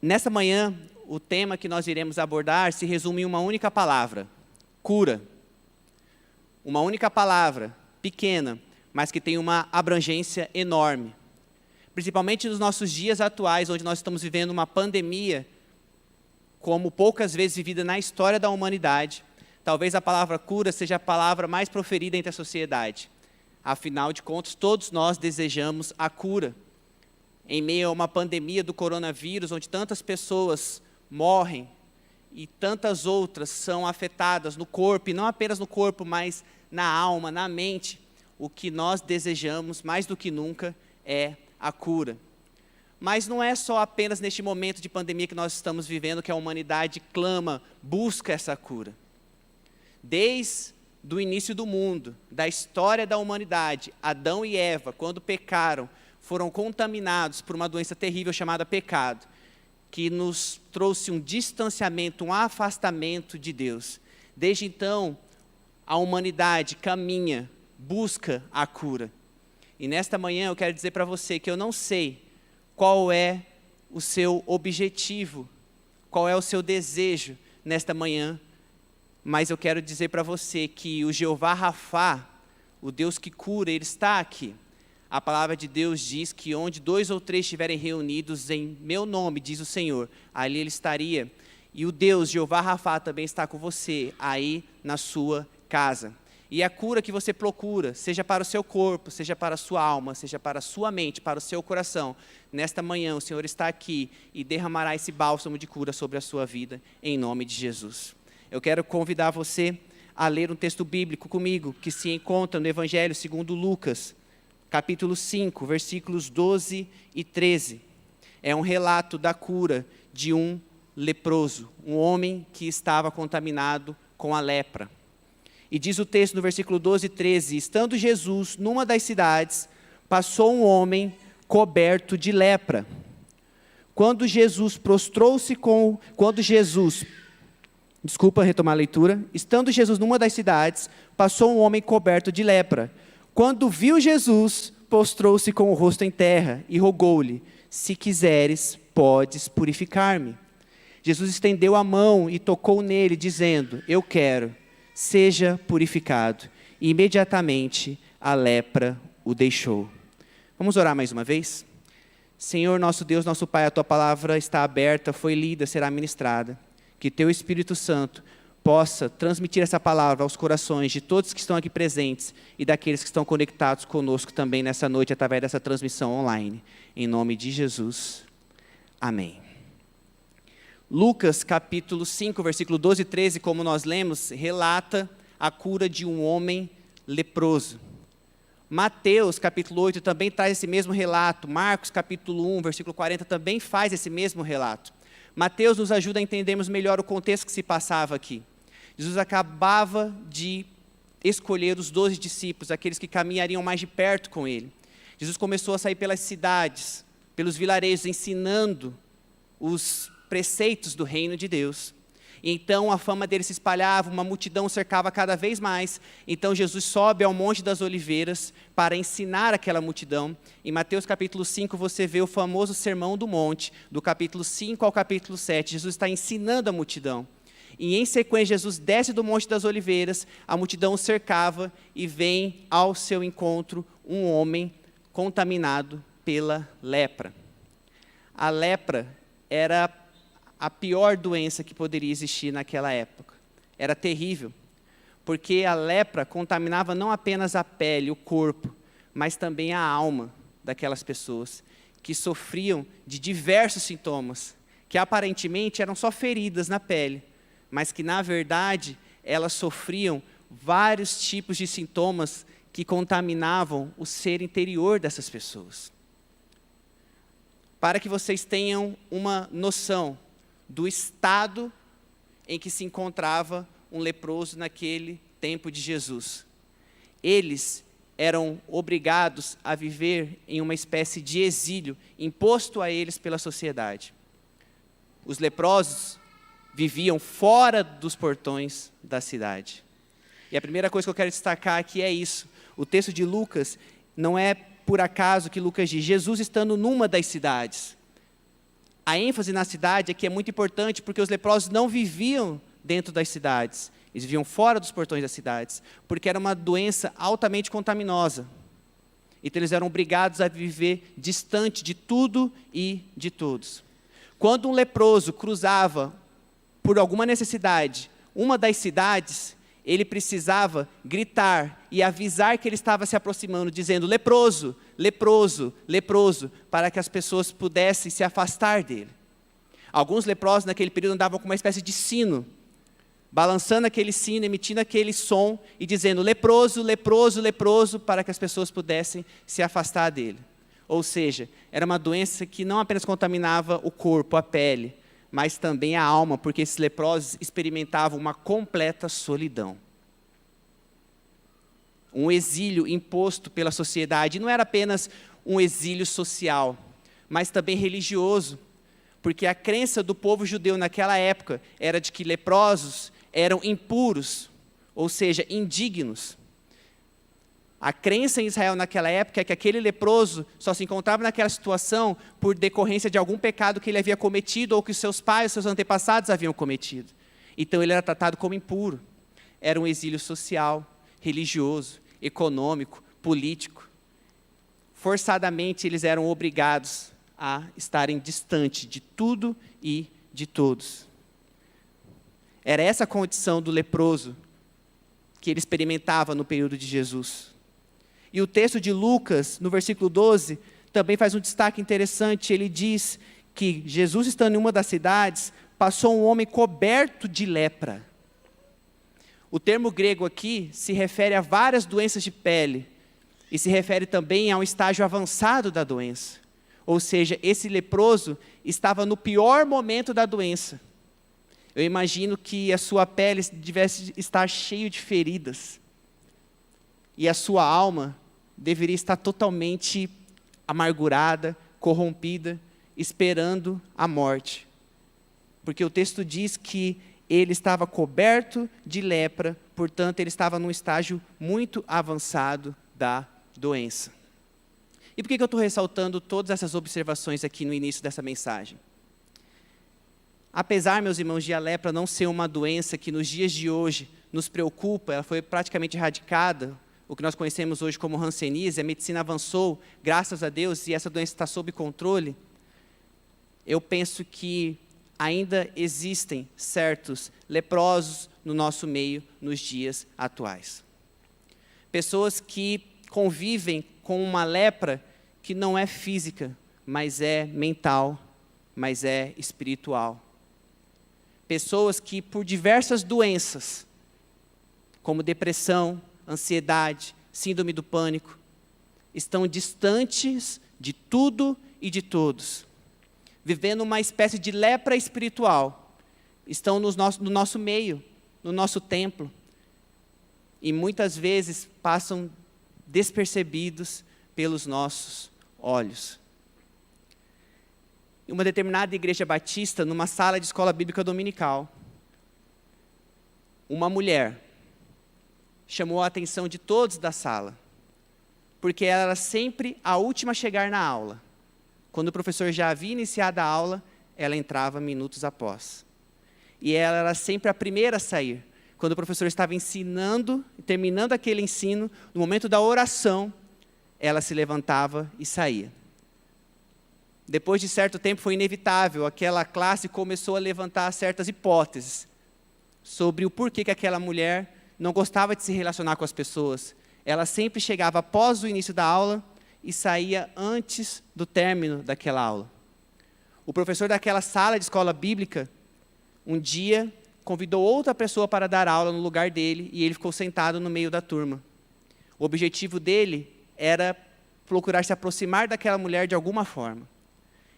Nessa manhã, o tema que nós iremos abordar se resume em uma única palavra: cura. Uma única palavra, pequena, mas que tem uma abrangência enorme. Principalmente nos nossos dias atuais, onde nós estamos vivendo uma pandemia, como poucas vezes vivida na história da humanidade, talvez a palavra cura seja a palavra mais proferida entre a sociedade. Afinal de contas, todos nós desejamos a cura. Em meio a uma pandemia do coronavírus, onde tantas pessoas morrem e tantas outras são afetadas no corpo, e não apenas no corpo, mas na alma, na mente, o que nós desejamos mais do que nunca é a cura. Mas não é só apenas neste momento de pandemia que nós estamos vivendo que a humanidade clama, busca essa cura. Desde o início do mundo, da história da humanidade, Adão e Eva, quando pecaram, foram contaminados por uma doença terrível chamada pecado, que nos trouxe um distanciamento, um afastamento de Deus. Desde então, a humanidade caminha, busca a cura. E nesta manhã eu quero dizer para você que eu não sei qual é o seu objetivo, qual é o seu desejo nesta manhã, mas eu quero dizer para você que o Jeová Rafá, o Deus que cura, Ele está aqui. A palavra de Deus diz que onde 2 ou 3 estiverem reunidos em meu nome, diz o Senhor, ali Ele estaria. E o Deus, Jeová Rafá, também está com você, aí na sua casa. E a cura que você procura, seja para o seu corpo, seja para a sua alma, seja para a sua mente, para o seu coração, nesta manhã o Senhor está aqui e derramará esse bálsamo de cura sobre a sua vida, em nome de Jesus. Eu quero convidar você a ler um texto bíblico comigo, que se encontra no Evangelho segundo Lucas, capítulo 5, versículos 12 e 13. É um relato da cura de um leproso, um homem que estava contaminado com a lepra. E diz o texto no versículo 12 e 13, estando Jesus numa das cidades, passou um homem coberto de lepra. Estando Jesus numa das cidades, passou um homem coberto de lepra. Quando viu Jesus, prostrou-se com o rosto em terra e rogou-lhe, se quiseres, podes purificar-me. Jesus estendeu a mão e tocou nele, dizendo, eu quero, seja purificado. E imediatamente a lepra o deixou. Vamos orar mais uma vez? Senhor, nosso Deus, nosso Pai, a Tua palavra está aberta, foi lida, será ministrada. Que Teu Espírito Santo possa transmitir essa palavra aos corações de todos que estão aqui presentes e daqueles que estão conectados conosco também nessa noite, através dessa transmissão online. Em nome de Jesus. Amém. Lucas, capítulo 5, versículo 12 e 13, como nós lemos, relata a cura de um homem leproso. Mateus, capítulo 8, também traz esse mesmo relato. Marcos, capítulo 1, versículo 40, também faz esse mesmo relato. Mateus nos ajuda a entendermos melhor o contexto que se passava aqui. Jesus acabava de escolher os 12 discípulos, aqueles que caminhariam mais de perto com ele. Jesus começou a sair pelas cidades, pelos vilarejos, ensinando os preceitos do reino de Deus. E então a fama dele se espalhava, uma multidão cercava cada vez mais. Então Jesus sobe ao Monte das Oliveiras para ensinar aquela multidão. Em Mateus capítulo 5 você vê o famoso Sermão do Monte, do capítulo 5 ao capítulo 7. Jesus está ensinando a multidão. E em sequência Jesus desce do Monte das Oliveiras, a multidão o cercava e vem ao seu encontro um homem contaminado pela lepra. A lepra era a pior doença que poderia existir naquela época. Era terrível, porque a lepra contaminava não apenas a pele, o corpo, mas também a alma daquelas pessoas, que sofriam de diversos sintomas, que aparentemente eram só feridas na pele, mas que na verdade elas sofriam vários tipos de sintomas que contaminavam o ser interior dessas pessoas. Para que vocês tenham uma noção do estado em que se encontrava um leproso naquele tempo de Jesus. Eles eram obrigados a viver em uma espécie de exílio, imposto a eles pela sociedade. Os leprosos viviam fora dos portões da cidade. E a primeira coisa que eu quero destacar aqui é isso. O texto de Lucas, não é por acaso que Lucas diz, Jesus estando numa das cidades. A ênfase na cidade aqui é muito importante, porque os leprosos não viviam dentro das cidades. Eles viviam fora dos portões das cidades, porque era uma doença altamente contaminosa. Então, eles eram obrigados a viver distante de tudo e de todos. Quando um leproso cruzava, por alguma necessidade, uma das cidades, ele precisava gritar e avisar que ele estava se aproximando, dizendo: leproso, leproso, leproso, para que as pessoas pudessem se afastar dele. Alguns leprosos naquele período andavam com uma espécie de sino, balançando aquele sino, emitindo aquele som e dizendo: leproso, leproso, leproso, para que as pessoas pudessem se afastar dele. Ou seja, era uma doença que não apenas contaminava o corpo, a pele, mas também a alma, porque esses leprosos experimentavam uma completa solidão. Um exílio imposto pela sociedade. Não era apenas um exílio social, mas também religioso, porque a crença do povo judeu naquela época era de que leprosos eram impuros, ou seja, indignos. A crença em Israel naquela época é que aquele leproso só se encontrava naquela situação por decorrência de algum pecado que ele havia cometido ou que os seus pais, seus antepassados haviam cometido. Então ele era tratado como impuro. Era um exílio social, religioso, econômico, político. Forçadamente eles eram obrigados a estarem distante de tudo e de todos. Era essa a condição do leproso que ele experimentava no período de Jesus. E o texto de Lucas, no versículo 12, também faz um destaque interessante. Ele diz que Jesus, estando em uma das cidades, passou um homem coberto de lepra. O termo grego aqui se refere a várias doenças de pele e se refere também a um estágio avançado da doença. Ou seja, esse leproso estava no pior momento da doença. Eu imagino que a sua pele devesse estar cheia de feridas. E a sua alma deveria estar totalmente amargurada, corrompida, esperando a morte. Porque o texto diz que ele estava coberto de lepra, portanto, ele estava num estágio muito avançado da doença. E por que eu estou ressaltando todas essas observações aqui no início dessa mensagem? Apesar, meus irmãos, de a lepra não ser uma doença que nos dias de hoje nos preocupa, ela foi praticamente erradicada, o que nós conhecemos hoje como hanseníase, a medicina avançou, graças a Deus, e essa doença está sob controle, eu penso que ainda existem certos leprosos no nosso meio nos dias atuais. Pessoas que convivem com uma lepra que não é física, mas é mental, mas é espiritual. Pessoas que, por diversas doenças, como depressão, ansiedade, síndrome do pânico, estão distantes de tudo e de todos, vivendo uma espécie de lepra espiritual, estão no nosso meio, no nosso templo, e muitas vezes passam despercebidos pelos nossos olhos. Em uma determinada igreja batista, numa sala de escola bíblica dominical, uma mulher chamou a atenção de todos da sala, porque ela era sempre a última a chegar na aula. Quando o professor já havia iniciado a aula, ela entrava minutos após. E ela era sempre a primeira a sair. Quando o professor estava ensinando, terminando aquele ensino, no momento da oração, ela se levantava e saía. Depois de certo tempo foi inevitável, aquela classe começou a levantar certas hipóteses sobre o porquê que aquela mulher não gostava de se relacionar com as pessoas. Ela sempre chegava após o início da aula e saía antes do término daquela aula. O professor daquela sala de escola bíblica, um dia, convidou outra pessoa para dar aula no lugar dele e ele ficou sentado no meio da turma. O objetivo dele era procurar se aproximar daquela mulher de alguma forma.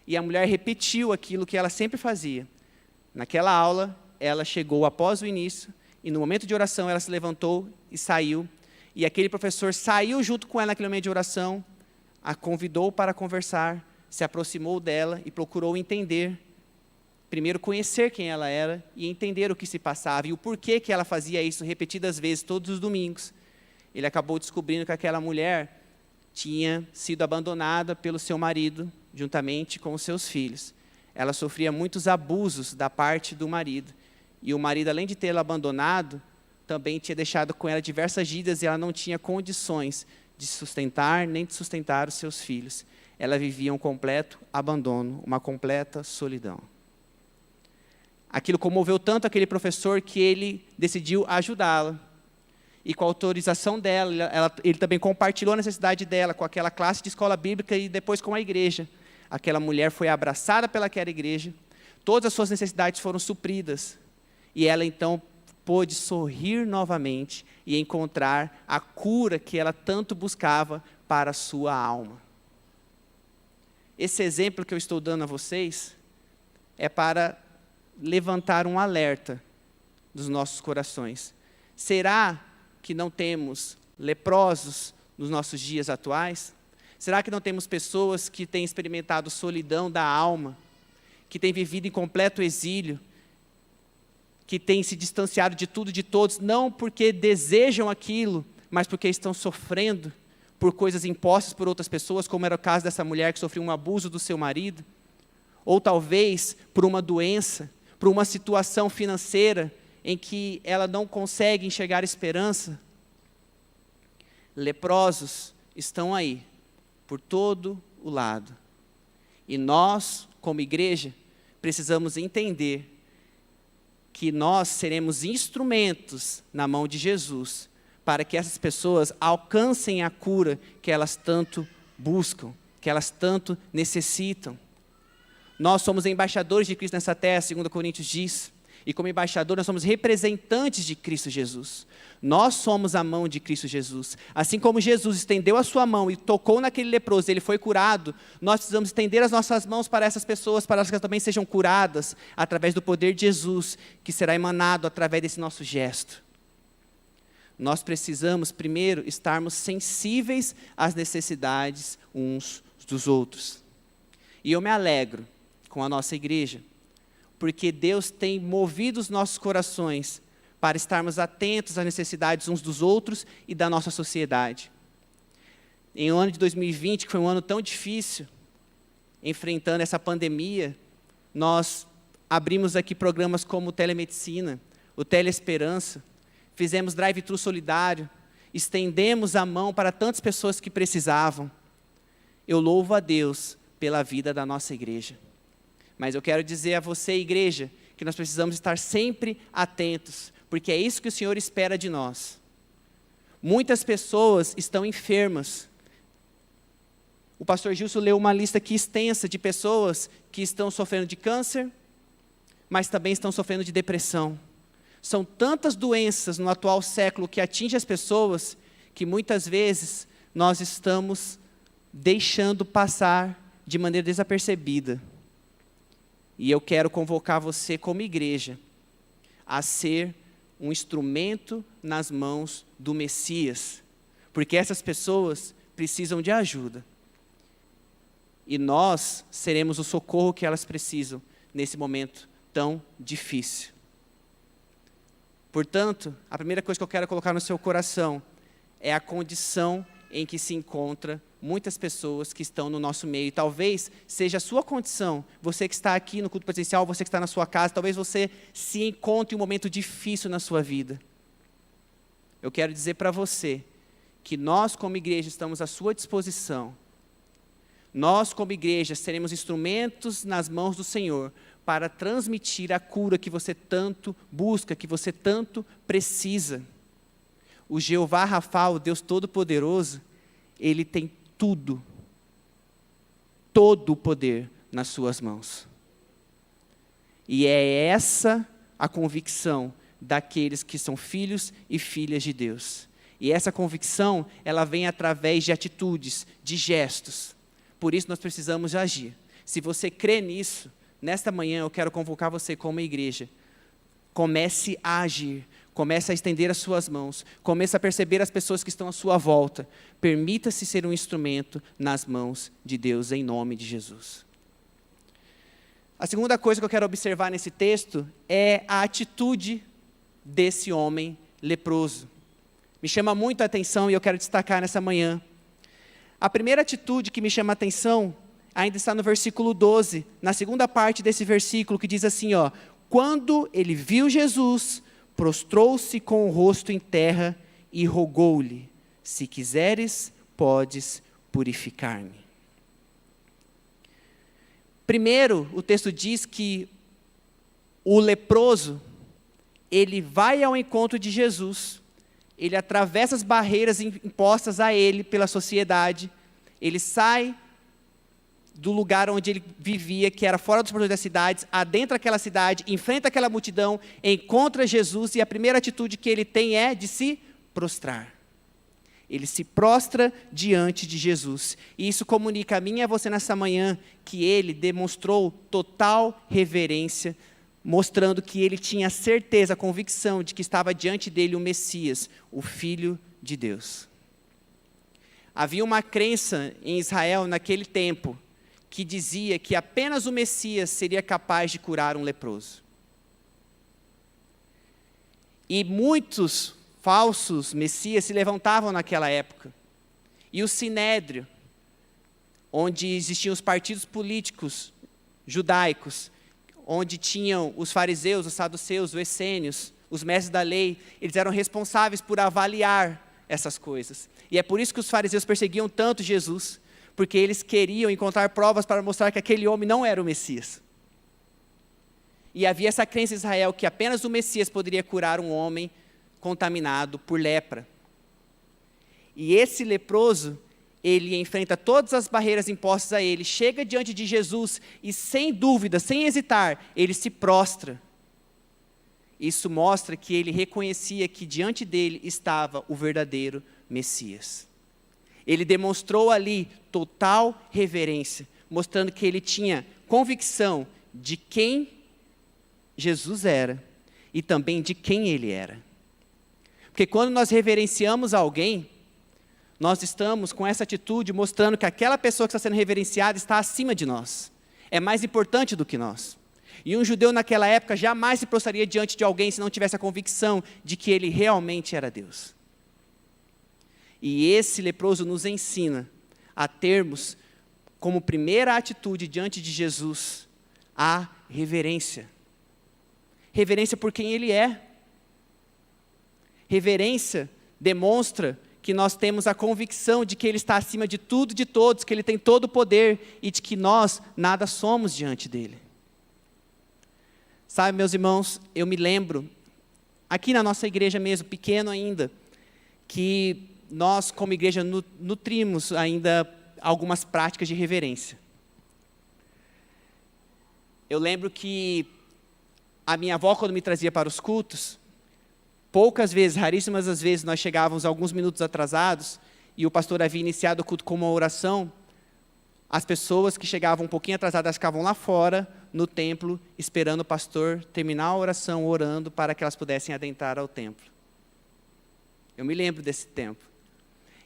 E a mulher repetiu aquilo que ela sempre fazia. Naquela aula, ela chegou após o início, e no momento de oração ela se levantou e saiu. E aquele professor saiu junto com ela naquele momento de oração, a convidou para conversar, se aproximou dela e procurou entender, primeiro conhecer quem ela era e entender o que se passava e o porquê que ela fazia isso repetidas vezes, todos os domingos. Ele acabou descobrindo que aquela mulher tinha sido abandonada pelo seu marido, juntamente com os seus filhos. ela sofria muitos abusos da parte do marido. E o marido, além de tê-la abandonado, também tinha deixado com ela diversas dívidas e ela não tinha condições de sustentar nem de sustentar os seus filhos. Ela vivia um completo abandono, uma completa solidão. Aquilo comoveu tanto aquele professor que ele decidiu ajudá-la. E com a autorização dela, ele também compartilhou a necessidade dela com aquela classe de escola bíblica e depois com a igreja. Aquela mulher foi abraçada pelaquela igreja, todas as suas necessidades foram supridas. E ela então pôde sorrir novamente e encontrar a cura que ela tanto buscava para a sua alma. Esse exemplo que eu estou dando a vocês é para levantar um alerta dos nossos corações. Será que não temos leprosos nos nossos dias atuais? Será que não temos pessoas que têm experimentado solidão da alma, que têm vivido em completo exílio, que têm se distanciado de tudo e de todos, não porque desejam aquilo, mas porque estão sofrendo por coisas impostas por outras pessoas, como era o caso dessa mulher que sofreu um abuso do seu marido, ou talvez por uma doença, por uma situação financeira em que ela não consegue enxergar esperança? Leprosos estão aí, por todo o lado. E nós, como igreja, precisamos entender que nós seremos instrumentos na mão de Jesus para que essas pessoas alcancem a cura que elas tanto buscam, que elas tanto necessitam. Nós somos embaixadores de Cristo nessa terra, 2 Coríntios diz, e como embaixador nós somos representantes de Cristo Jesus. Nós somos a mão de Cristo Jesus. Assim como Jesus estendeu a sua mão e tocou naquele leproso, ele foi curado, nós precisamos estender as nossas mãos para essas pessoas, para que elas também sejam curadas, através do poder de Jesus, que será emanado através desse nosso gesto. Nós precisamos, primeiro, estarmos sensíveis às necessidades uns dos outros. E eu me alegro com a nossa igreja, porque Deus tem movido os nossos corações para estarmos atentos às necessidades uns dos outros e da nossa sociedade. Em um ano de 2020, que foi um ano tão difícil, enfrentando essa pandemia, nós abrimos aqui programas como o Telemedicina, o Teleesperança, fizemos drive-thru solidário, estendemos a mão para tantas pessoas que precisavam. Eu louvo a Deus pela vida da nossa igreja. Mas eu quero dizer a você, igreja, que nós precisamos estar sempre atentos, porque é isso que o Senhor espera de nós. Muitas pessoas estão enfermas. O pastor Gilson leu uma lista aqui extensa de pessoas que estão sofrendo de câncer, mas também estão sofrendo de depressão. São tantas doenças no atual século que atingem as pessoas, que muitas vezes nós estamos deixando passar de maneira desapercebida. E eu quero convocar você como igreja a ser um instrumento nas mãos do Messias, porque essas pessoas precisam de ajuda. E nós seremos o socorro que elas precisam nesse momento tão difícil. Portanto, a primeira coisa que eu quero colocar no seu coração é a condição em que se encontra muitas pessoas que estão no nosso meio. E talvez seja a sua condição, você que está aqui no culto presencial, você que está na sua casa, talvez você se encontre em um momento difícil na sua vida. Eu quero dizer para você que nós, como igreja, estamos à sua disposição. Nós, como igreja, seremos instrumentos nas mãos do Senhor para transmitir a cura que você tanto busca, que você tanto precisa. O Jeová Rafa, o Deus Todo-Poderoso, Ele tem tudo, todo o poder nas suas mãos. E é essa a convicção daqueles que são filhos e filhas de Deus. E essa convicção, ela vem através de atitudes, de gestos. Por isso nós precisamos agir. Se você crê nisso, nesta manhã eu quero convocar você como igreja. Comece a agir. Comece a estender as suas mãos. Comece a perceber as pessoas que estão à sua volta. Permita-se ser um instrumento nas mãos de Deus, em nome de Jesus. A segunda coisa que eu quero observar nesse texto é a atitude desse homem leproso. Me chama muito a atenção e eu quero destacar nessa manhã. A primeira atitude que me chama a atenção ainda está no versículo 12, na segunda parte desse versículo, que diz assim, ó: quando ele viu Jesus, prostrou-se com o rosto em terra e rogou-lhe: se quiseres, podes purificar-me. Primeiro, o texto diz que o leproso, ele vai ao encontro de Jesus, ele atravessa as barreiras impostas a ele pela sociedade, ele sai do lugar onde ele vivia, que era fora dos portões das cidades, adentra aquela cidade, enfrenta aquela multidão, encontra Jesus, e a primeira atitude que ele tem é de se prostrar. Ele se prostra diante de Jesus. E isso comunica a mim e a você nessa manhã que ele demonstrou total reverência, mostrando que ele tinha certeza, a convicção de que estava diante dele o Messias, o Filho de Deus. Havia uma crença em Israel naquele tempo que dizia que apenas o Messias seria capaz de curar um leproso. E muitos falsos messias se levantavam naquela época. E o Sinédrio, onde existiam os partidos políticos judaicos, onde tinham os fariseus, os saduceus, os essênios, os mestres da lei, eles eram responsáveis por avaliar essas coisas. E é por isso que os fariseus perseguiam tanto Jesus, porque eles queriam encontrar provas para mostrar que aquele homem não era o Messias. E havia essa crença em Israel que apenas o Messias poderia curar um homem contaminado por lepra. E esse leproso, ele enfrenta todas as barreiras impostas a ele, chega diante de Jesus e, sem dúvida, sem hesitar, ele se prostra. Isso mostra que ele reconhecia que diante dele estava o verdadeiro Messias. Ele demonstrou ali total reverência, mostrando que ele tinha convicção de quem Jesus era e também de quem ele era. Porque quando nós reverenciamos alguém, nós estamos com essa atitude mostrando que aquela pessoa que está sendo reverenciada está acima de nós. É mais importante do que nós. E um judeu naquela época jamais se prostraria diante de alguém se não tivesse a convicção de que ele realmente era Deus. E esse leproso nos ensina a termos como primeira atitude diante de Jesus a reverência. Reverência por quem ele é. Reverência demonstra que nós temos a convicção de que ele está acima de tudo e de todos, que ele tem todo o poder e de que nós nada somos diante dele. Sabe, meus irmãos, eu me lembro, aqui na nossa igreja mesmo, pequeno ainda, que nós como igreja nutrimos ainda algumas práticas de reverência. Eu lembro que a minha avó, quando me trazia para os cultos, poucas vezes, raríssimas as vezes, nós chegávamos alguns minutos atrasados e o pastor havia iniciado o culto com uma oração. As pessoas que chegavam um pouquinho atrasadas ficavam lá fora, no templo, esperando o pastor terminar a oração, orando para que elas pudessem adentrar ao templo. Eu me lembro desse tempo.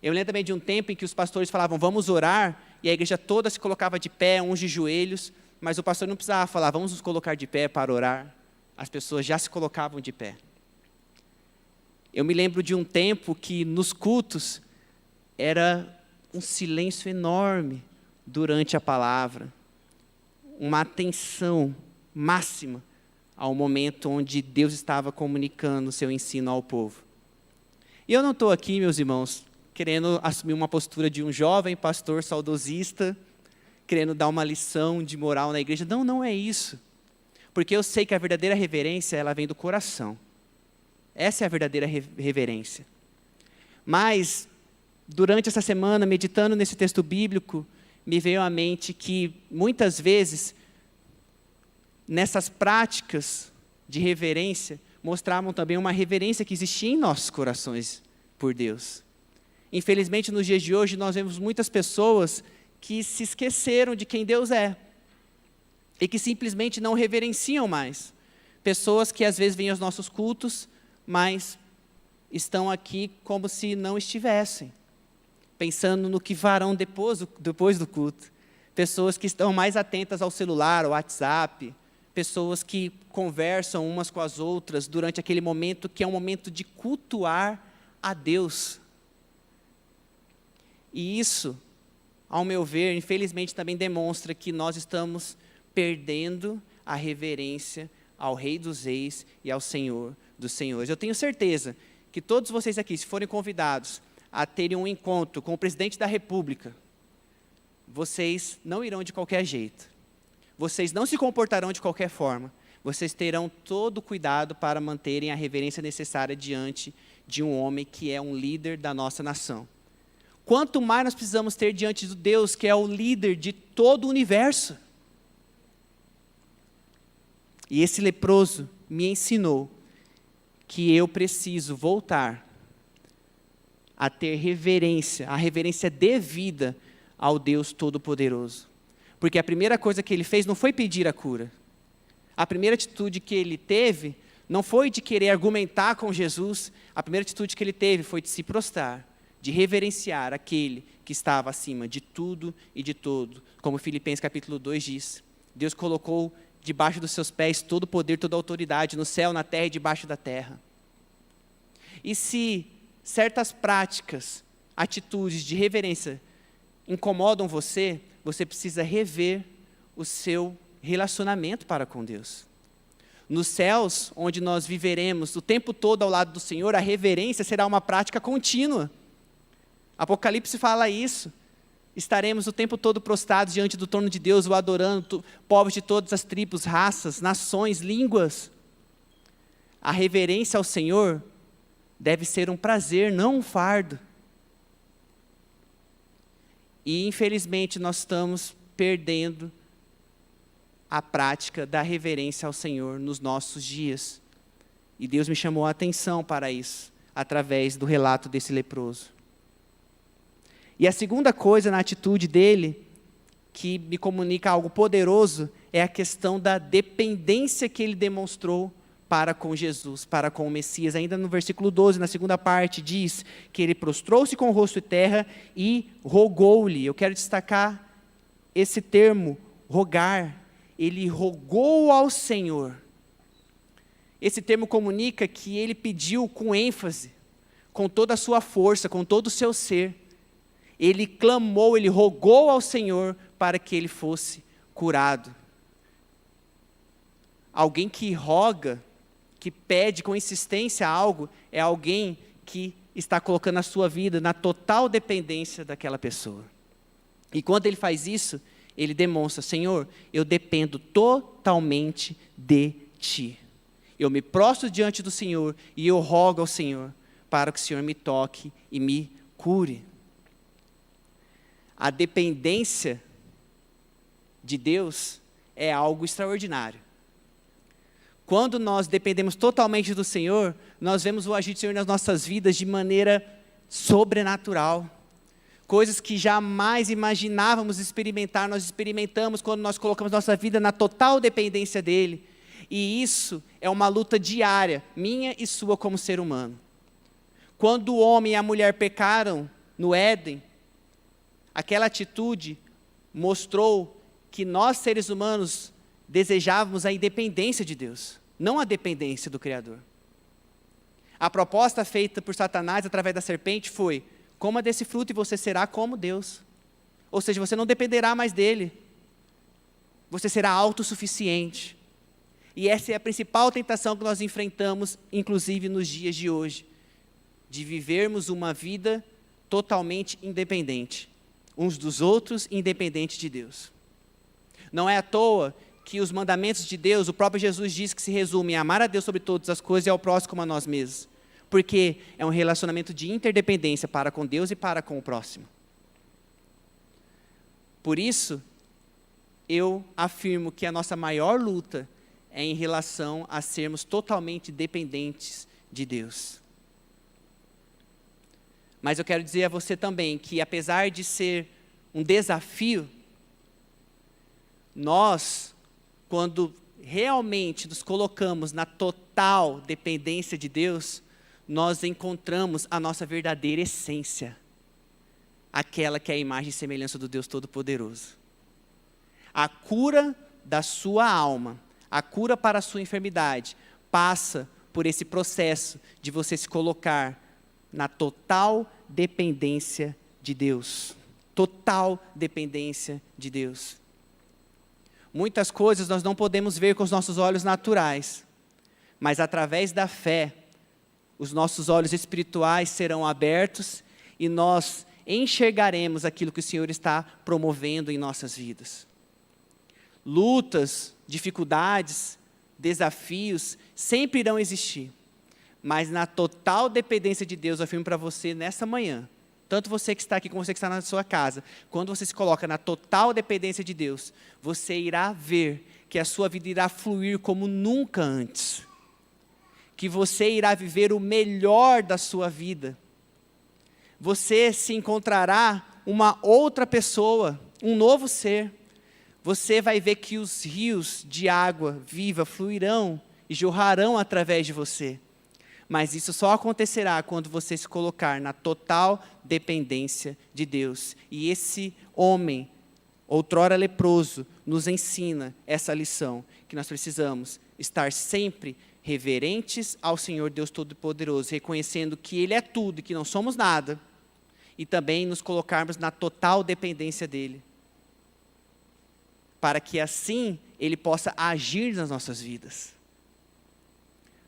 Eu lembro também de um tempo em que os pastores falavam, vamos orar, e a igreja toda se colocava de pé, uns de joelhos, mas o pastor não precisava falar, vamos nos colocar de pé para orar. As pessoas já se colocavam de pé. Eu me lembro de um tempo que nos cultos era um silêncio enorme durante a palavra, uma atenção máxima ao momento onde Deus estava comunicando o seu ensino ao povo. E eu não estou aqui, meus irmãos, querendo assumir uma postura de um jovem pastor saudosista, querendo dar uma lição de moral na igreja. Não, não é isso. Porque eu sei que a verdadeira reverência, ela vem do coração. Essa é a verdadeira reverência. Mas, durante essa semana, meditando nesse texto bíblico, me veio à mente que, muitas vezes, nessas práticas de reverência, mostravam também uma reverência que existia em nossos corações por Deus. Infelizmente, nos dias de hoje, nós vemos muitas pessoas que se esqueceram de quem Deus é e que simplesmente não reverenciam mais. Pessoas que às vezes vêm aos nossos cultos, mas estão aqui como se não estivessem, pensando no que farão depois do culto. Pessoas que estão mais atentas ao celular, ao WhatsApp, pessoas que conversam umas com as outras durante aquele momento que é um momento de cultuar a Deus. E isso ao meu ver, infelizmente também demonstra que nós estamos perdendo a reverência ao Rei dos Reis e ao Senhor dos Senhores. Eu tenho certeza que todos vocês aqui, se forem convidados a terem um encontro com o presidente da República, vocês não irão de qualquer jeito. Vocês não se comportarão de qualquer forma. Vocês terão todo o cuidado para manterem a reverência necessária diante de um homem que é um líder da nossa nação. Quanto mais nós precisamos ter diante do Deus, que é o líder de todo o universo. E esse leproso me ensinou que eu preciso voltar a ter reverência, a reverência devida ao Deus Todo-Poderoso. Porque a primeira coisa que ele fez não foi pedir a cura. A primeira atitude que ele teve não foi de querer argumentar com Jesus. A primeira atitude que ele teve foi de se prostrar, de reverenciar aquele que estava acima de tudo e de todo. Como Filipenses capítulo 2 diz, Deus colocou debaixo dos seus pés todo o poder, toda a autoridade, no céu, na terra e debaixo da terra. E se certas práticas, atitudes de reverência incomodam você, você precisa rever o seu relacionamento para com Deus. Nos céus, onde nós viveremos o tempo todo ao lado do Senhor, a reverência será uma prática contínua. Apocalipse fala isso. Estaremos o tempo todo prostrados diante do trono de Deus, o adorando, povos de todas as tribos, raças, nações, línguas. A reverência ao Senhor deve ser um prazer, não um fardo. E, infelizmente, nós estamos perdendo a prática da reverência ao Senhor nos nossos dias. E Deus me chamou a atenção para isso, através do relato desse leproso. E a segunda coisa na atitude dele, que me comunica algo poderoso, é a questão da dependência que ele demonstrou para com Jesus, para com o Messias. Ainda no versículo 12, na segunda parte, diz que ele prostrou-se com o rosto em terra e rogou-lhe. Eu quero destacar esse termo, rogar. Ele rogou ao Senhor. Esse termo comunica que ele pediu com ênfase, com toda a sua força, com todo o seu ser. Ele clamou, ele rogou ao Senhor para que ele fosse curado. Alguém que roga, que pede com insistência algo, é alguém que está colocando a sua vida na total dependência daquela pessoa. E quando ele faz isso, ele demonstra, Senhor, eu dependo totalmente de Ti. Eu me prostro diante do Senhor e eu rogo ao Senhor para que o Senhor me toque e me cure. A dependência de Deus é algo extraordinário. Quando nós dependemos totalmente do Senhor, nós vemos o agir do Senhor nas nossas vidas de maneira sobrenatural. Coisas que jamais imaginávamos experimentar, nós experimentamos quando nós colocamos nossa vida na total dependência dEle. E isso é uma luta diária, minha e sua como ser humano. Quando o homem e a mulher pecaram no Éden, aquela atitude mostrou que nós, seres humanos, desejávamos a independência de Deus, não a dependência do Criador. A proposta feita por Satanás através da serpente foi: coma desse fruto e você será como Deus. Ou seja, você não dependerá mais dele. Você será autossuficiente. E essa é a principal tentação que nós enfrentamos, inclusive nos dias de hoje, de vivermos uma vida totalmente independente, uns dos outros, independente de Deus. Não é à toa que os mandamentos de Deus, o próprio Jesus diz que se resume em amar a Deus sobre todas as coisas e ao próximo como a nós mesmos. Porque é um relacionamento de interdependência para com Deus e para com o próximo. Por isso, eu afirmo que a nossa maior luta é em relação a sermos totalmente dependentes de Deus. Mas eu quero dizer a você também que, apesar de ser um desafio, nós, quando realmente nos colocamos na total dependência de Deus, nós encontramos a nossa verdadeira essência, aquela que é a imagem e semelhança do Deus Todo-Poderoso. A cura da sua alma, a cura para a sua enfermidade, passa por esse processo de você se colocar na total dependência de Deus. Total dependência de Deus. Muitas coisas nós não podemos ver com os nossos olhos naturais, mas através da fé, os nossos olhos espirituais serão abertos e nós enxergaremos aquilo que o Senhor está promovendo em nossas vidas. Lutas, dificuldades, desafios sempre irão existir, mas na total dependência de Deus, eu afirmo para você nessa manhã, tanto você que está aqui como você que está na sua casa, quando você se coloca na total dependência de Deus, você irá ver que a sua vida irá fluir como nunca antes, que você irá viver o melhor da sua vida, você se encontrará uma outra pessoa, um novo ser, você vai ver que os rios de água viva fluirão e jorrarão através de você. Mas isso só acontecerá quando você se colocar na total dependência de Deus. E esse homem, outrora leproso, nos ensina essa lição, que nós precisamos estar sempre reverentes ao Senhor Deus Todo-Poderoso, reconhecendo que Ele é tudo e que não somos nada, e também nos colocarmos na total dependência dEle, para que assim Ele possa agir nas nossas vidas.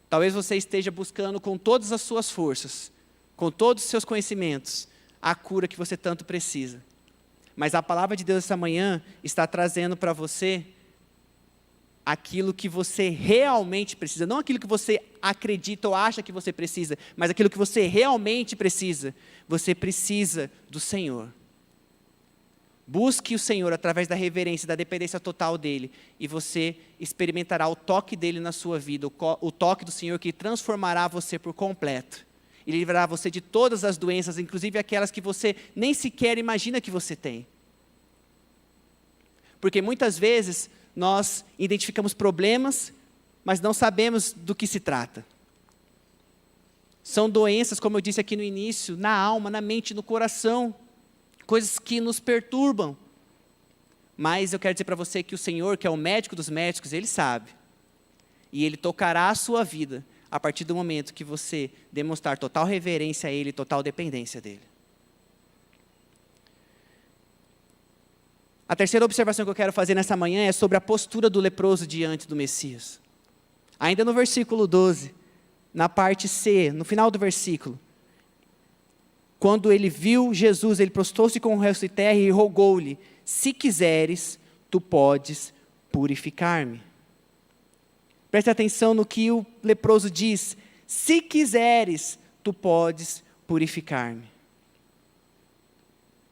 Talvez você esteja buscando com todas as suas forças, com todos os seus conhecimentos, a cura que você tanto precisa. Mas a palavra de Deus essa manhã está trazendo para você aquilo que você realmente precisa. Não aquilo que você acredita ou acha que você precisa, mas aquilo que você realmente precisa. Você precisa do Senhor. Busque o Senhor através da reverência, da dependência total dEle, e você experimentará o toque dEle na sua vida, o toque do Senhor que transformará você por completo. Ele livrará você de todas as doenças, inclusive aquelas que você nem sequer imagina que você tem. Porque muitas vezes nós identificamos problemas, mas não sabemos do que se trata. São doenças, como eu disse aqui no início, na alma, na mente, no coração, coisas que nos perturbam. Mas eu quero dizer para você que o Senhor, que é o médico dos médicos, Ele sabe. E Ele tocará a sua vida a partir do momento que você demonstrar total reverência a Ele, total dependência dEle. A terceira observação que eu quero fazer nessa manhã é sobre a postura do leproso diante do Messias. Ainda no versículo 12, na parte C, no final do versículo, quando ele viu Jesus, ele prostrou-se com o rosto em terra e rogou-lhe: se quiseres, tu podes purificar-me. Preste atenção no que o leproso diz: se quiseres, tu podes purificar-me.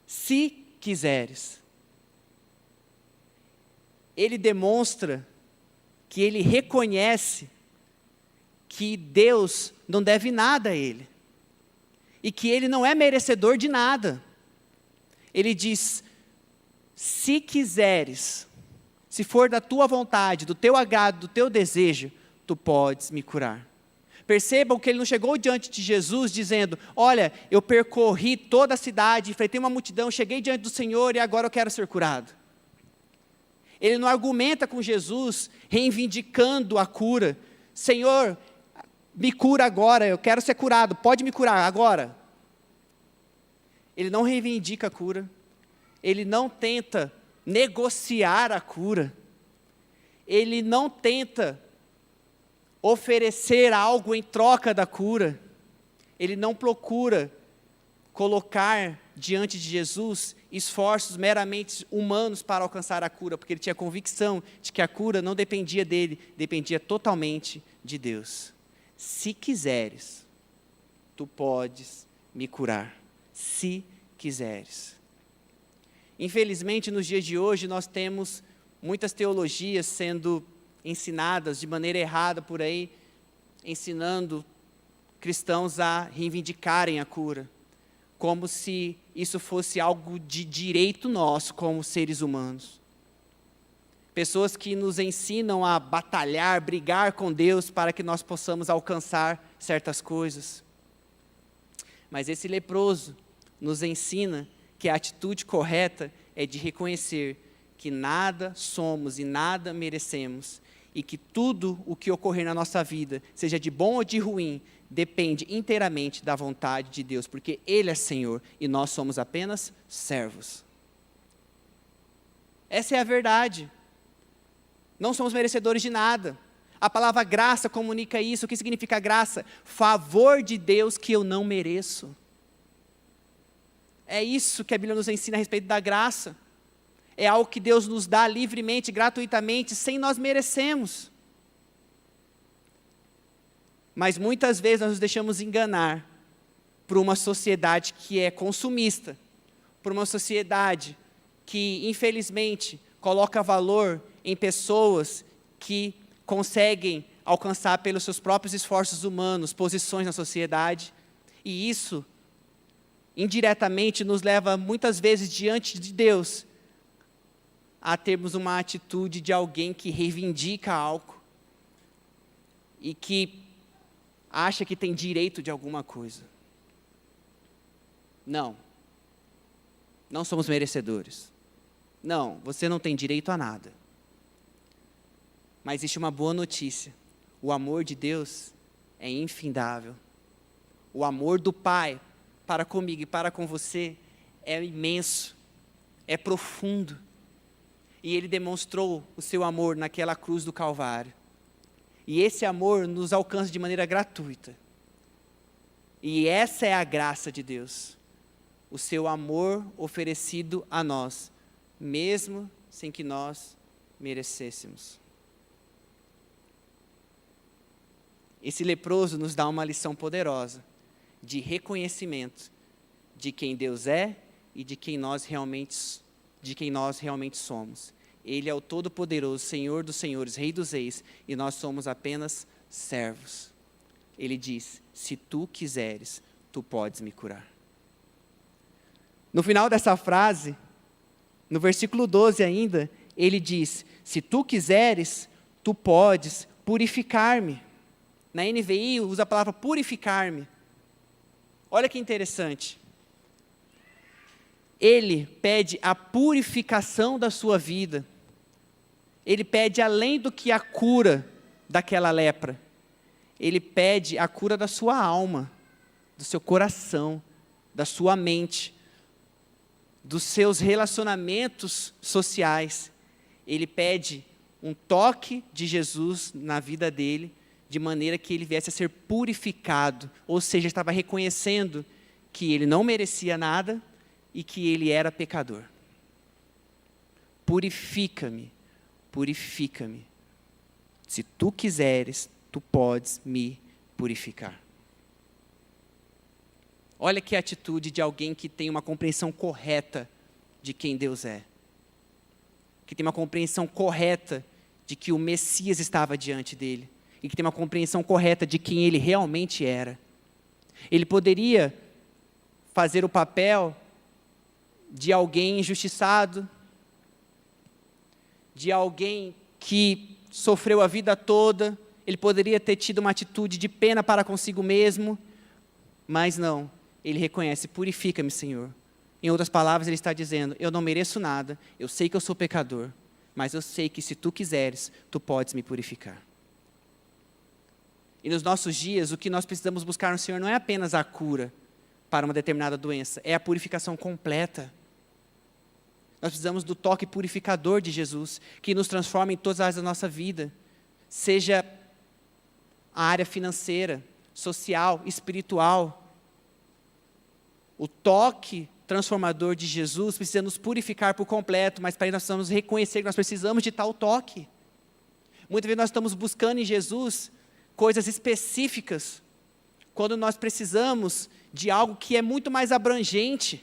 Se quiseres. Ele demonstra que ele reconhece que Deus não deve nada a ele. E que ele não é merecedor de nada. Ele diz: se quiseres, se for da tua vontade, do teu agrado, do teu desejo, tu podes me curar. Percebam que ele não chegou diante de Jesus dizendo: olha, eu percorri toda a cidade, enfrentei uma multidão, cheguei diante do Senhor e agora eu quero ser curado. Ele não argumenta com Jesus, reivindicando a cura. Senhor, me cura agora, eu quero ser curado, pode me curar agora. Ele não reivindica a cura, ele não tenta negociar a cura, ele não tenta oferecer algo em troca da cura, ele não procura colocar diante de Jesus esforços meramente humanos para alcançar a cura, porque ele tinha convicção de que a cura não dependia dele, dependia totalmente de Deus. Se quiseres, tu podes me curar. Se quiseres. Infelizmente, nos dias de hoje, nós temos muitas teologias sendo ensinadas de maneira errada por aí, ensinando cristãos a reivindicarem a cura, como se isso fosse algo de direito nosso como seres humanos. Pessoas que nos ensinam a batalhar, brigar com Deus para que nós possamos alcançar certas coisas. Mas esse leproso nos ensina que a atitude correta é de reconhecer que nada somos e nada merecemos, e que tudo o que ocorrer na nossa vida, seja de bom ou de ruim, depende inteiramente da vontade de Deus, porque Ele é Senhor e nós somos apenas servos. Essa é a verdade. Não somos merecedores de nada. A palavra graça comunica isso. O que significa graça? Favor de Deus que eu não mereço. É isso que a Bíblia nos ensina a respeito da graça. É algo que Deus nos dá livremente, gratuitamente, sem nós merecermos. Mas muitas vezes nós nos deixamos enganar por uma sociedade que é consumista, por uma sociedade que, infelizmente, coloca valor em pessoas que conseguem alcançar pelos seus próprios esforços humanos posições na sociedade, e isso indiretamente nos leva muitas vezes diante de Deus a termos uma atitude de alguém que reivindica algo e que acha que tem direito de alguma coisa. Não somos merecedores. Não, você não tem direito a nada. Mas existe uma boa notícia. O amor de Deus é infindável. O amor do Pai para comigo e para com você é imenso, é profundo. E Ele demonstrou o seu amor naquela cruz do Calvário. E esse amor nos alcança de maneira gratuita. E essa é a graça de Deus. O seu amor oferecido a nós, mesmo sem que nós merecêssemos. Esse leproso nos dá uma lição poderosa de reconhecimento de quem Deus é e de quem nós realmente somos. Ele é o Todo-Poderoso, Senhor dos Senhores, Rei dos Reis, e nós somos apenas servos. Ele diz: se tu quiseres, tu podes me curar. No final dessa frase, no versículo 12 ainda, ele diz: se tu quiseres, tu podes purificar-me. Na NVI usa a palavra purificar-me. Olha que interessante. Ele pede a purificação da sua vida. Ele pede além do que a cura daquela lepra. Ele pede a cura da sua alma, do seu coração, da sua mente, dos seus relacionamentos sociais. Ele pede um toque de Jesus na vida dele, de maneira que ele viesse a ser purificado, ou seja, estava reconhecendo que ele não merecia nada e que ele era pecador. Purifica-me, purifica-me. Se tu quiseres, tu podes me purificar. Olha que atitude de alguém que tem uma compreensão correta de quem Deus é. Que tem uma compreensão correta de que o Messias estava diante dele. E que tem uma compreensão correta de quem ele realmente era. Ele poderia fazer o papel de alguém injustiçado, de alguém que sofreu a vida toda. Ele poderia ter tido uma atitude de pena para consigo mesmo, mas não. Ele reconhece: purifica-me, Senhor. Em outras palavras, ele está dizendo: eu não mereço nada, eu sei que eu sou pecador, mas eu sei que se tu quiseres, tu podes me purificar. E nos nossos dias, o que nós precisamos buscar no Senhor não é apenas a cura para uma determinada doença, é a purificação completa. Nós precisamos do toque purificador de Jesus, que nos transforma em todas as áreas da nossa vida, seja a área financeira, social, espiritual. O toque transformador de Jesus precisa nos purificar por completo, mas para isso nós precisamos reconhecer que nós precisamos de tal toque. Muitas vezes nós estamos buscando em Jesus coisas específicas, quando nós precisamos de algo que é muito mais abrangente,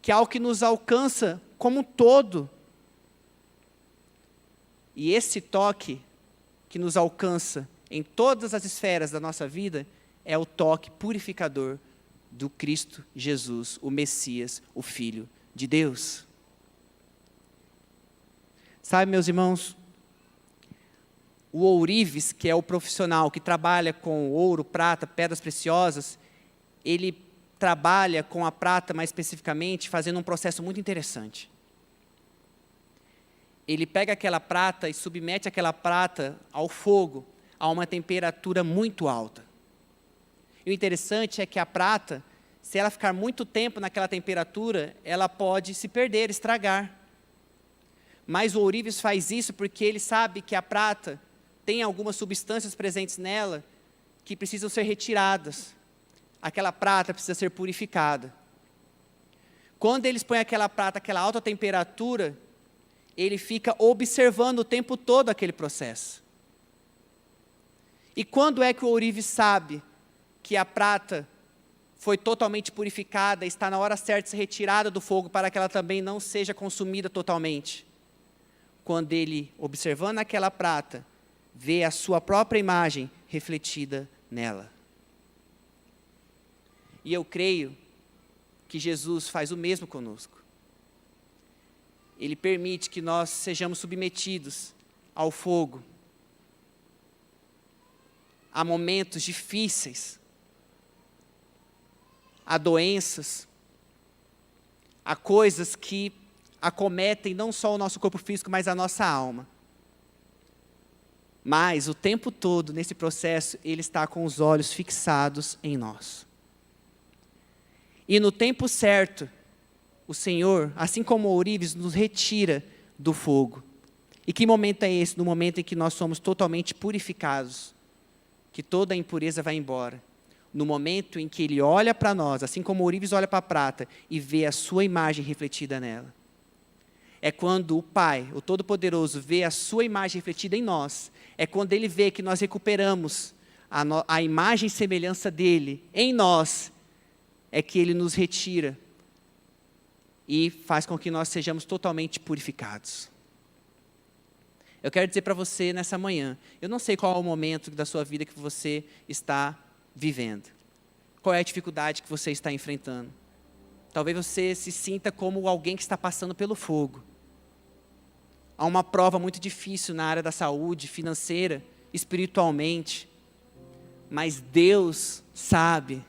que é algo que nos alcança como um todo. E esse toque que nos alcança em todas as esferas da nossa vida é o toque purificador do Cristo Jesus, o Messias, o Filho de Deus. Sabe, meus irmãos, o ourives, que é o profissional que trabalha com ouro, prata, pedras preciosas, ele trabalha com a prata mais especificamente, fazendo um processo muito interessante. ele pega aquela prata e submete aquela prata ao fogo, a uma temperatura muito alta. E o interessante é que a prata, se ela ficar muito tempo naquela temperatura, ela pode se perder, estragar. Mas o ourives faz isso porque ele sabe que a prata tem algumas substâncias presentes nela que precisam ser retiradas. Aquela prata precisa ser purificada. Quando eles põem aquela prata àquela alta temperatura, ele fica observando o tempo todo aquele processo. E quando é que o ourives sabe que a prata foi totalmente purificada, está na hora certa de ser retirada do fogo para que ela também não seja consumida totalmente? Quando ele, observando aquela prata, vê a sua própria imagem refletida nela. E eu creio que Jesus faz o mesmo conosco. Ele permite que nós sejamos submetidos ao fogo, a momentos difíceis, a doenças, a coisas que acometem não só o nosso corpo físico, mas a nossa alma. Mas o tempo todo, nesse processo, ele está com os olhos fixados em nós. E no tempo certo, o Senhor, assim como o ourives, nos retira do fogo. E que momento é esse? No momento em que nós somos totalmente purificados, que toda a impureza vai embora. No momento em que Ele olha para nós, assim como o ourives olha para a prata, e vê a sua imagem refletida nela. É quando o Pai, o Todo-Poderoso, vê a sua imagem refletida em nós. É quando Ele vê que nós recuperamos a imagem e semelhança dEle em nós. É que Ele nos retira e faz com que nós sejamos totalmente purificados. Eu quero dizer para você nessa manhã, eu não sei qual é o momento da sua vida que você está vivendo. Qual é a dificuldade que você está enfrentando? Talvez você se sinta como alguém que está passando pelo fogo. Há uma prova muito difícil na área da saúde, financeira, espiritualmente. Mas Deus sabe,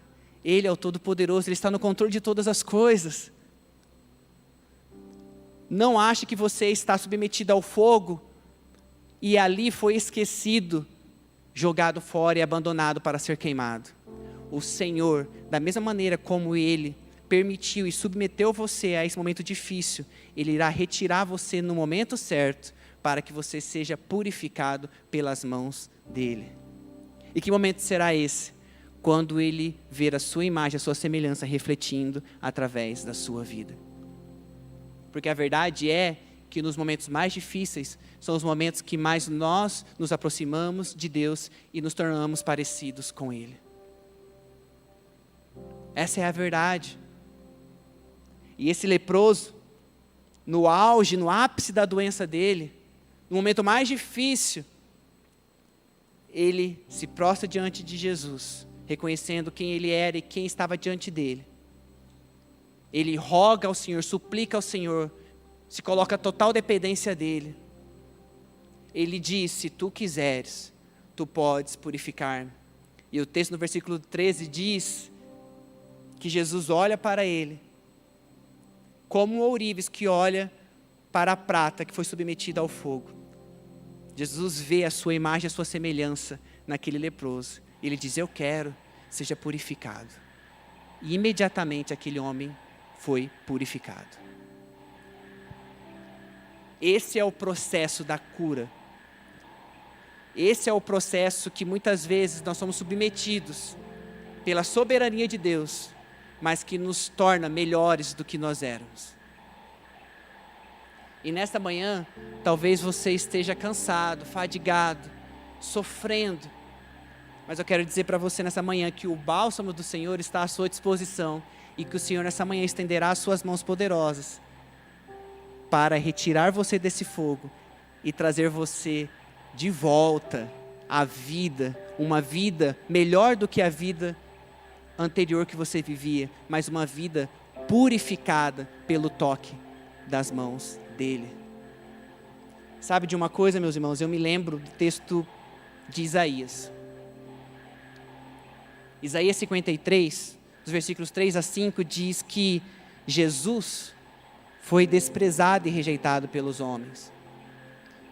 Ele é o Todo-Poderoso, Ele está no controle de todas as coisas. Não ache que você está submetido ao fogo e ali foi esquecido, jogado fora e abandonado para ser queimado. O Senhor, da mesma maneira como Ele permitiu e submeteu você a esse momento difícil, Ele irá retirar você no momento certo para que você seja purificado pelas mãos dEle. E que momento será esse? Quando Ele ver a sua imagem, a sua semelhança refletindo através da sua vida. Porque a verdade é que nos momentos mais difíceis são os momentos que mais nós nos aproximamos de Deus e nos tornamos parecidos com Ele. Essa é a verdade. E esse leproso, no auge, no ápice da doença dele, no momento mais difícil, ele se prostra diante de Jesus, reconhecendo quem ele era e quem estava diante dele. Ele roga ao Senhor, suplica ao Senhor, se coloca a total dependência dele. Ele diz, se tu quiseres, tu podes purificar-me. E o texto no versículo 13 diz que Jesus olha para ele, como um ourives que olha para a prata que foi submetida ao fogo. Jesus vê a sua imagem, a sua semelhança naquele leproso. Ele diz, eu quero, seja purificado. E imediatamente aquele homem foi purificado. Esse é o processo da cura. Esse é o processo que muitas vezes nós somos submetidos pela soberania de Deus, mas que nos torna melhores do que nós éramos. E nesta manhã, talvez você esteja cansado, fadigado, sofrendo, mas eu quero dizer para você nessa manhã que o bálsamo do Senhor está à sua disposição e que o Senhor nessa manhã estenderá as suas mãos poderosas para retirar você desse fogo e trazer você de volta à vida, uma vida melhor do que a vida anterior que você vivia, mas uma vida purificada pelo toque das mãos dele. Sabe de uma coisa, meus irmãos? Eu me lembro do texto de Isaías. Isaías 53, dos versículos 3 a 5, diz que Jesus foi desprezado e rejeitado pelos homens.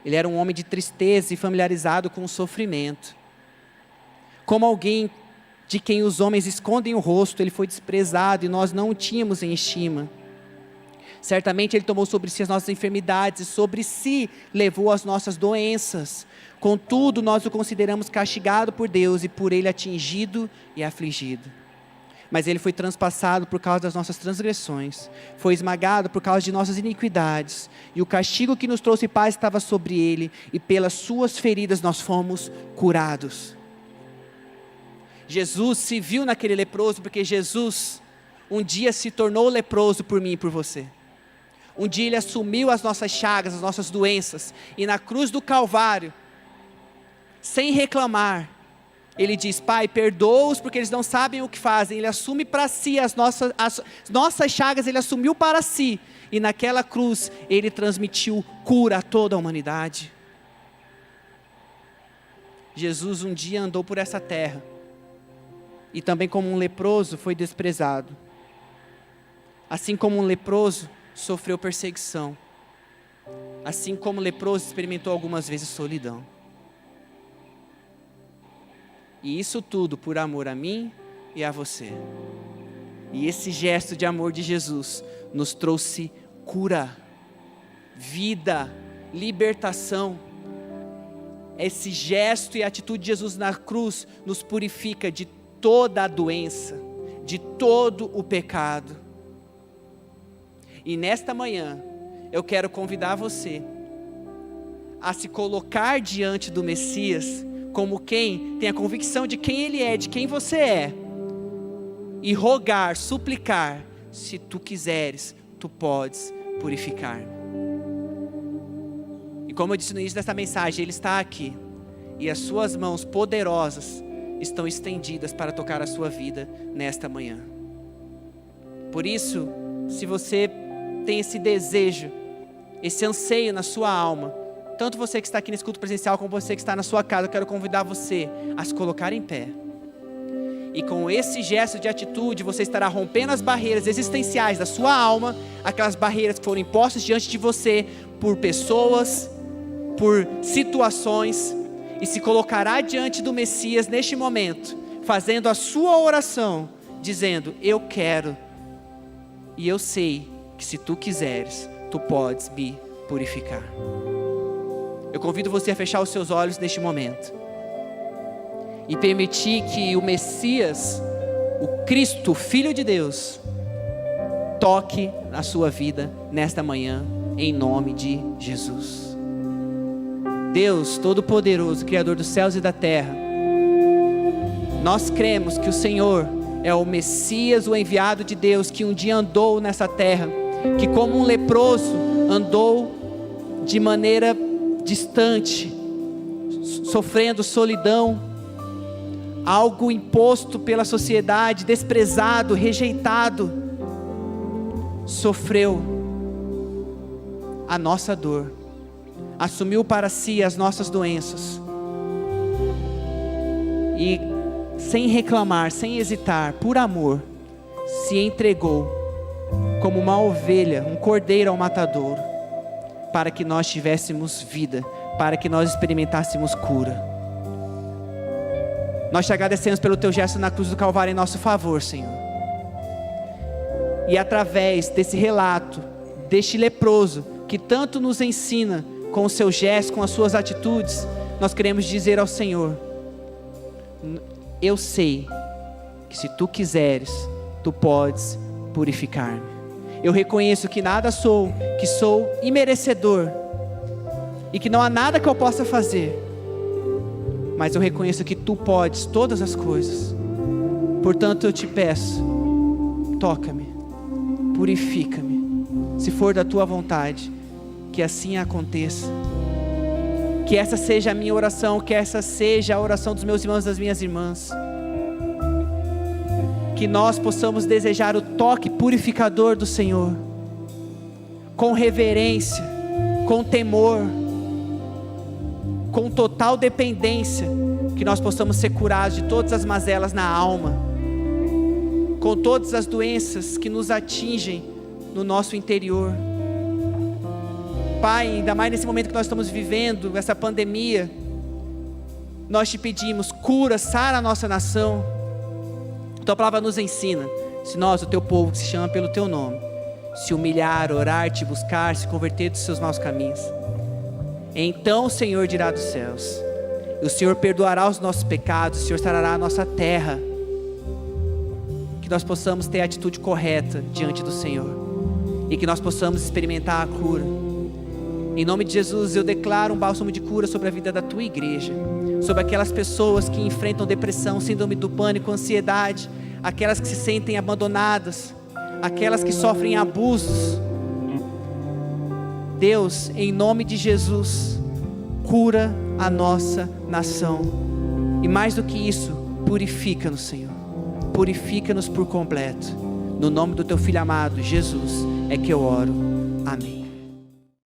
Ele era um homem de tristeza e familiarizado com o sofrimento. Como alguém de quem os homens escondem o rosto, ele foi desprezado e nós não o tínhamos em estima. Certamente ele tomou sobre si as nossas enfermidades e sobre si levou as nossas doenças. Contudo, nós o consideramos castigado por Deus e por ele atingido e afligido. Mas ele foi transpassado por causa das nossas transgressões, foi esmagado por causa de nossas iniquidades, e o castigo que nos trouxe paz estava sobre ele, e pelas suas feridas nós fomos curados. Jesus se viu naquele leproso, porque Jesus um dia se tornou leproso por mim e por você. Um dia ele assumiu as nossas chagas, as nossas doenças, e na cruz do Calvário, sem reclamar, ele diz: Pai, perdoa-os porque eles não sabem o que fazem. Ele assume para si as nossas chagas, ele assumiu para si. E naquela cruz, ele transmitiu cura a toda a humanidade. Jesus um dia andou por essa terra. E também como um leproso foi desprezado. Assim como um leproso sofreu perseguição. Assim como um leproso experimentou algumas vezes solidão. E isso tudo por amor a mim e a você. E esse gesto de amor de Jesus nos trouxe cura, vida, libertação. Esse gesto e atitude de Jesus na cruz nos purifica de toda a doença, de todo o pecado. E nesta manhã, eu quero convidar você a se colocar diante do Messias como quem tem a convicção de quem Ele é, de quem você é, e rogar, suplicar: se tu quiseres, tu podes purificar. E como eu disse no início desta mensagem, Ele está aqui, e as suas mãos poderosas estão estendidas para tocar a sua vida nesta manhã. Por isso, se você tem esse desejo, esse anseio na sua alma, tanto você que está aqui nesse culto presencial, como você que está na sua casa, eu quero convidar você a se colocar em pé. E com esse gesto de atitude, você estará rompendo as barreiras existenciais da sua alma, aquelas barreiras que foram impostas diante de você por pessoas, por situações, e se colocará diante do Messias neste momento, fazendo a sua oração, dizendo: eu quero, e eu sei que se tu quiseres, tu podes me purificar. Eu convido você a fechar os seus olhos neste momento e permitir que o Messias, o Cristo, Filho de Deus, toque na sua vida nesta manhã, em nome de Jesus. Deus Todo-Poderoso, Criador dos céus e da terra, nós cremos que o Senhor é o Messias, o enviado de Deus, que um dia andou nessa terra, que como um leproso andou de maneira distante, sofrendo solidão, algo imposto pela sociedade, desprezado, rejeitado, sofreu a nossa dor, assumiu para si as nossas doenças, e sem reclamar, sem hesitar, por amor, se entregou como uma ovelha, um cordeiro ao matadouro, para que nós tivéssemos vida, para que nós experimentássemos cura. Nós te agradecemos pelo teu gesto na cruz do Calvário em nosso favor, Senhor. E através desse relato, deste leproso, que tanto nos ensina com o seu gesto, com as suas atitudes, nós queremos dizer ao Senhor: eu sei que se tu quiseres, tu podes purificar-me. Eu reconheço que nada sou, que sou imerecedor, e que não há nada que eu possa fazer, mas eu reconheço que tu podes todas as coisas. Portanto eu te peço, toca-me, purifica-me, se for da tua vontade, que assim aconteça. Que essa seja a minha oração, que essa seja a oração dos meus irmãos e das minhas irmãs. Que nós possamos desejar o toque purificador do Senhor, com reverência, com temor, com total dependência, que nós possamos ser curados de todas as mazelas na alma, com todas as doenças que nos atingem no nosso interior. Pai, ainda mais nesse momento que nós estamos vivendo, essa pandemia, nós te pedimos, cura, sara a nossa nação. Tua palavra nos ensina, se nós, o teu povo que se chama pelo teu nome, se humilhar, orar, te buscar, se converter dos seus maus caminhos, então o Senhor dirá dos céus, o Senhor perdoará os nossos pecados, o Senhor sarará a nossa terra. Que nós possamos ter a atitude correta diante do Senhor, e que nós possamos experimentar a cura. Em nome de Jesus, eu declaro um bálsamo de cura sobre a vida da tua igreja, sobre aquelas pessoas que enfrentam depressão, síndrome do pânico, ansiedade, aquelas que se sentem abandonadas, aquelas que sofrem abusos. Deus, em nome de Jesus, cura a nossa nação. E mais do que isso, purifica-nos, Senhor. Purifica-nos por completo. No nome do teu Filho amado, Jesus, é que eu oro. Amém.